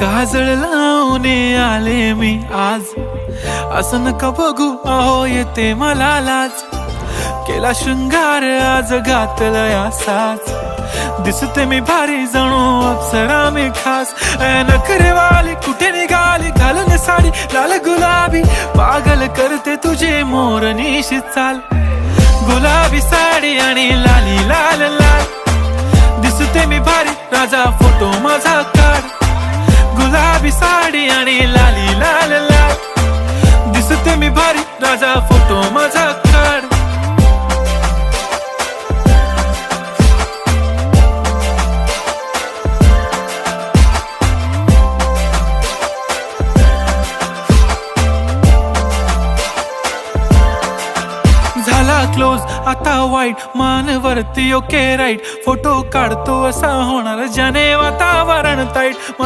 काजळ लावून आले मी आज, असं नका बघू अहो येते मला लाज. केला शृंगार आज घातला असाच, दिसते मी भारी जणू अप्सरा मी खास. नखरेवाली कुठे निघाली घालून साडी लाल गुलाबी, पागल करते तुझे मोरनीशी चाल. गुलाबी साडी आणि लाली लाल लाल, दिसते मी भारी राजा फोटो माझा काढ. गुलाबी साडी आणि लाली लाल लाल, दिसते मी भारी राजा फोटो माझा काढ. झाला क्लोज आता वाईट, मान वरती ओके राईट. फोटो काढतो असा होणार ज्याने वातावरण ताईट.